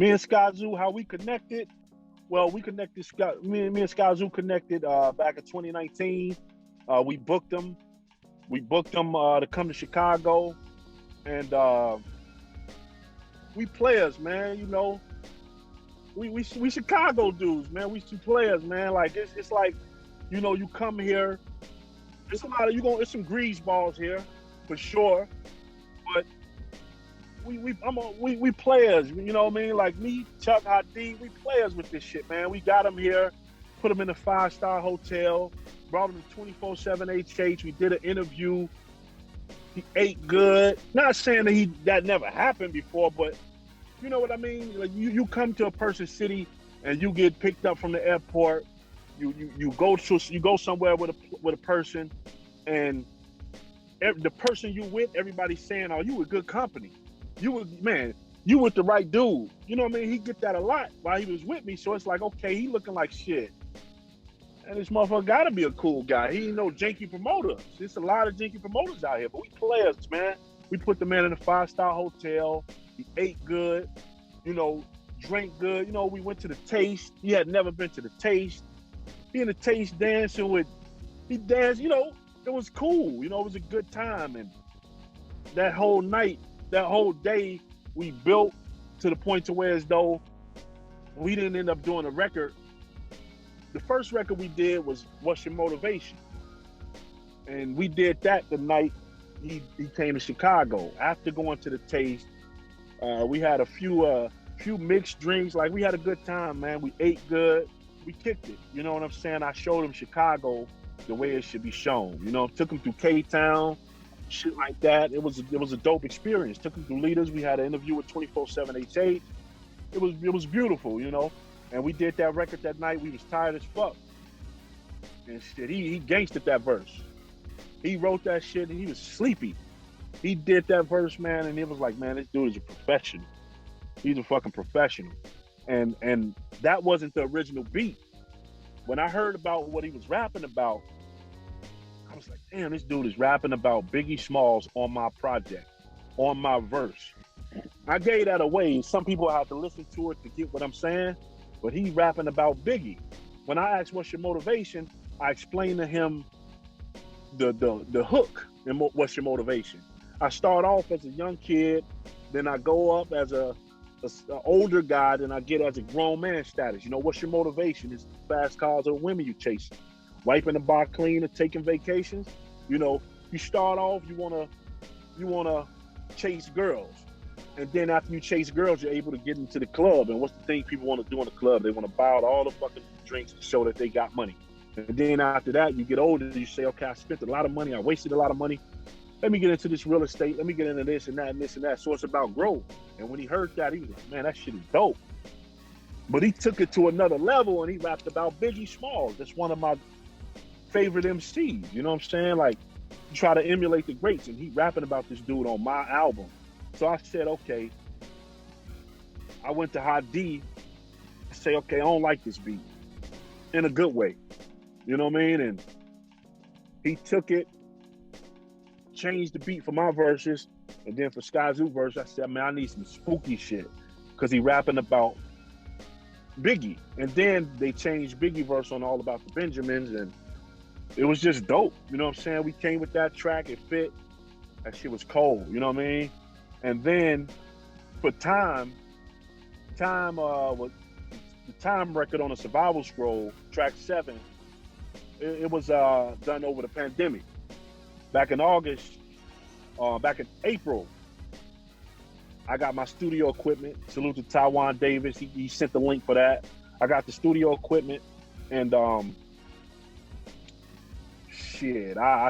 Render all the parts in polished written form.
Me and Skyzoo, how we connected? Well, we connected. Me and Skyzoo connected back in 2019. We booked them. We booked them to come to Chicago, and we players, man. You know, we Chicago dudes, man. We some players, man. Like it's like, you know, you come here. It's a lot of it's some grease balls here, for sure. But we players, you know what I mean? Like me, Chuck, Hadi, we players with this shit, man. We got him here, put him in a 5-star hotel, brought him to 24/7 HH. We did an interview. He ate good. Not saying that never happened before, but you know what I mean? Like you come to a person's city and you get picked up from the airport. You go somewhere with a person, and the person you with, everybody's saying, "Oh, you with good company. You with the right dude." You know what I mean? He get that a lot while he was with me. So it's like, okay, he looking like shit. And this motherfucker gotta be a cool guy. He ain't no janky promoter. There's a lot of janky promoters out here, but we players, man. We put the man in a 5-star hotel. He ate good, you know, drank good. You know, we went to the Taste. He had never been to the Taste. He in the Taste he danced, you know, it was cool. You know, it was a good time. And that whole night, that whole day, we built to the point to where as though we didn't end up doing a record. The first record we did was What's Your Motivation? And we did that the night he came to Chicago. After going to the Taste, we had a few mixed drinks. Like, we had a good time, man. We ate good. We kicked it. You know what I'm saying? I showed him Chicago the way it should be shown. You know, took him through K-Town, shit like that. It was a dope experience. Took him through Leaders. We had an interview with 24/7 HH. It was beautiful, you know. And we did that record that night. We was tired as fuck. And shit, he gangstered that verse. He wrote that shit and he was sleepy. He did that verse, man, and it was like, man, this dude is a professional. He's a fucking professional. And that wasn't the original beat. When I heard about what he was rapping about, I was like, damn, this dude is rapping about Biggie Smalls on my project, on my verse. I gave that away. Some people have to listen to it to get what I'm saying, but he rapping about Biggie. When I asked, what's your motivation? I explained to him the hook and what's your motivation. I start off as a young kid, then I go up as a older guy, then I get as a grown man status. You know, what's your motivation? It's fast cars or women you chasing, wiping the bar clean or taking vacations. You know, you start off, you wanna chase girls. And then after you chase girls, you're able to get into the club. And what's the thing people want to do in the club? They want to buy out all the fucking drinks to show that they got money. And then after that, you get older, you say, okay, I spent a lot of money, I wasted a lot of money. Let me get into this real estate. Let me get into this and that and this and that. So it's about growth. And when he heard that, he was like, man, that shit is dope. But he took it to another level and he rapped about Biggie Smalls. That's one of my favorite MCs. You know what I'm saying? Like, you try to emulate the greats, and he rapping about this dude on my album. So I said, okay. I went to Hadi. I say, okay, I don't like this beat. In a good way. You know what I mean? And he took it, changed the beat for my verses, and then for Skyzoo verse, I said, man, I need some spooky shit, because he rapping about Biggie. And then they changed Biggie verse on All About the Benjamins, and it was just dope. You know what I'm saying? We came with that track, it fit. That shit was cold, you know what I mean? And then for Time was the Time record on the Survival Scroll, track 7. It was done over the pandemic. Back in August, back in April, I got my studio equipment. Salute to Taiwan Davis. He sent the link for that. I got the studio equipment, and I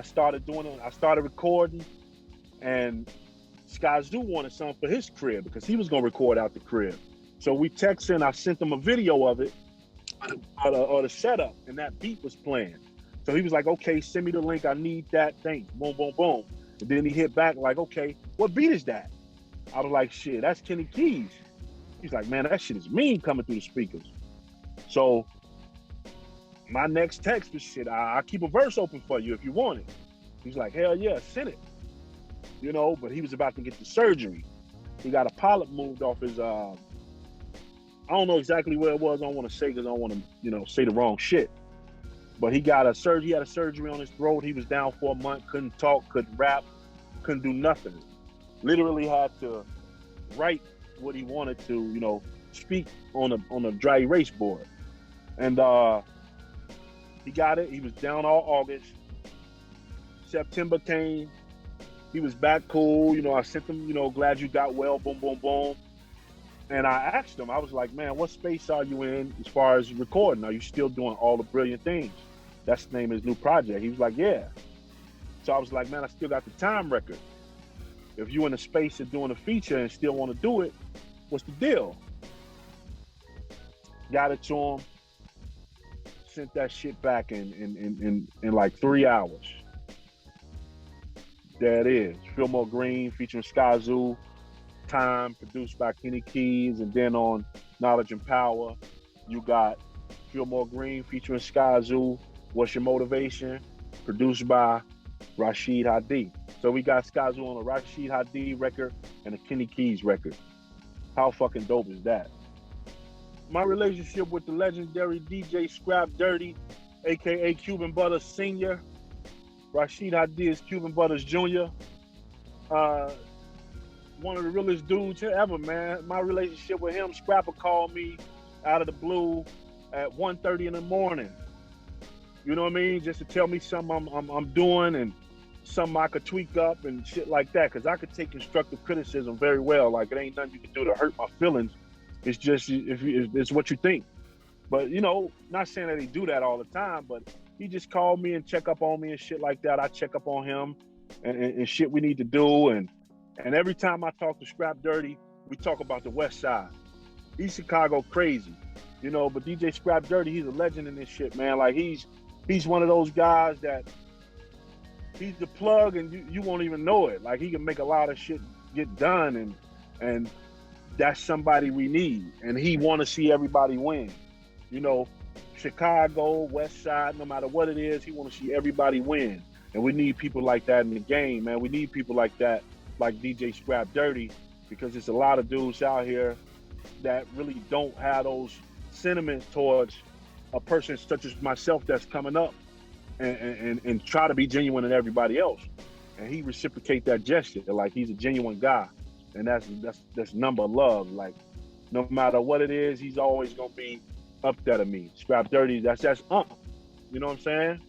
started doing it. I started recording, and Skyzoo wanted something for his crib because he was gonna record out the crib. So we texted. I sent him a video of it, or the setup, and that beat was playing. So he was like, okay, send me the link. I need that thing. Boom, boom, boom. And then he hit back like, okay, what beat is that? I was like, shit, that's Kenny Keys. He's like, man, that shit is mean coming through the speakers. So my next text was, shit, I'll keep a verse open for you if you want it. He's like, hell yeah, send it. You know, but he was about to get the surgery. He got a polyp moved off his I don't know exactly where it was. I don't want to say because I don't want to, say the wrong shit. But he got a surgery. He had a surgery on his throat. He was down for a month. Couldn't talk. Couldn't rap. Couldn't do nothing. Literally had to write what he wanted to, speak on a dry erase board. And he got it. He was down all August. September came. He was back cool. I sent him, glad you got well, boom, boom, boom. And I asked him, I was like, man, what space are you in as far as recording? Are you still doing all the brilliant things? That's the name of his new project. He was like, yeah. So I was like, man, I still got the time record. If you in the space of doing a feature and still want to do it, what's the deal? Got it to him. Sent that shit back in like 3 hours. There it is. Philmore Greene featuring Skyzoo. Time, produced by Kenny Keys. And then on Knowledge and Power, you got Philmore Greene featuring Skyzoo. What's Your Motivation? Produced by Rashid Hadi. So we got Skyzoo on a Rashid Hadi record and a Kenny Keys record. How fucking dope is that? My relationship with the legendary DJ Scrap Dirty, aka Cuban Butters Sr. Rashid Hadi is Cuban Butters Jr. One of the realest dudes ever, man. My relationship with him, Scrapper called me out of the blue at 1:30 in the morning. You know what I mean? Just to tell me something I'm doing and something I could tweak up and shit like that. Because I could take constructive criticism very well. Like, it ain't nothing you can do to hurt my feelings. It's just, it's what you think. But, not saying that he do that all the time, but he just called me and check up on me and shit like that. I check up on him and shit we need to do. And every time I talk to Scrap Dirty, we talk about the West Side. East Chicago crazy, but DJ Scrap Dirty, he's a legend in this shit, man. Like, he's one of those guys that he's the plug and you won't even know it. Like, he can make a lot of shit get done and that's somebody we need. And he want to see everybody win. Chicago, West Side, no matter what it is, he want to see everybody win. And we need people like that in the game, man. We need people like that, like DJ Scrap Dirty, because there's a lot of dudes out here that really don't have those sentiments towards a person such as myself that's coming up and try to be genuine in everybody else. And he reciprocate that gesture. Like, he's a genuine guy. And that's number love. Like, no matter what it is, he's always gonna be up there to me. Scrap Dirty, that's Unk. You know what I'm saying?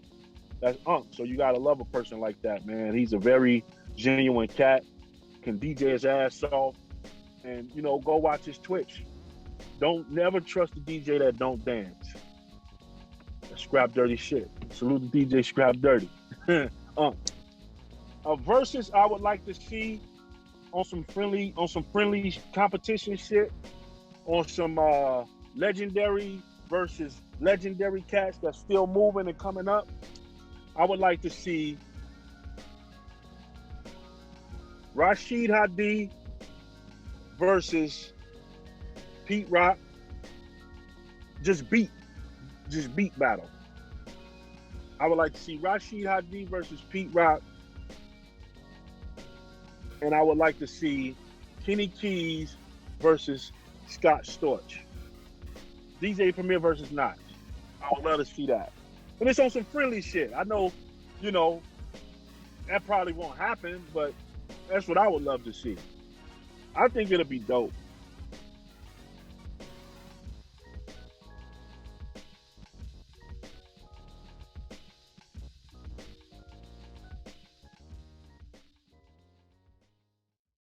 That's Unk. So you gotta love a person like that, man. He's a very genuine cat, can DJ his ass off, and go watch his Twitch. Don't never trust a DJ that don't dance. That's Scrap Dirty shit. Salute to DJ Scrap Dirty. Unk. Versus I would like to see on some friendly competition shit, on some legendary versus legendary cats that's still moving and coming up. I would like to see Rashid Hadi versus Pete Rock. Just beat battle. I would like to see Rashid Hadi versus Pete Rock. And I would like to see Kenny Keys versus Scott Storch. DJ Premier versus Notch. I would love to see that. And it's on some friendly shit. I know, that probably won't happen, but that's what I would love to see. I think it'll be dope.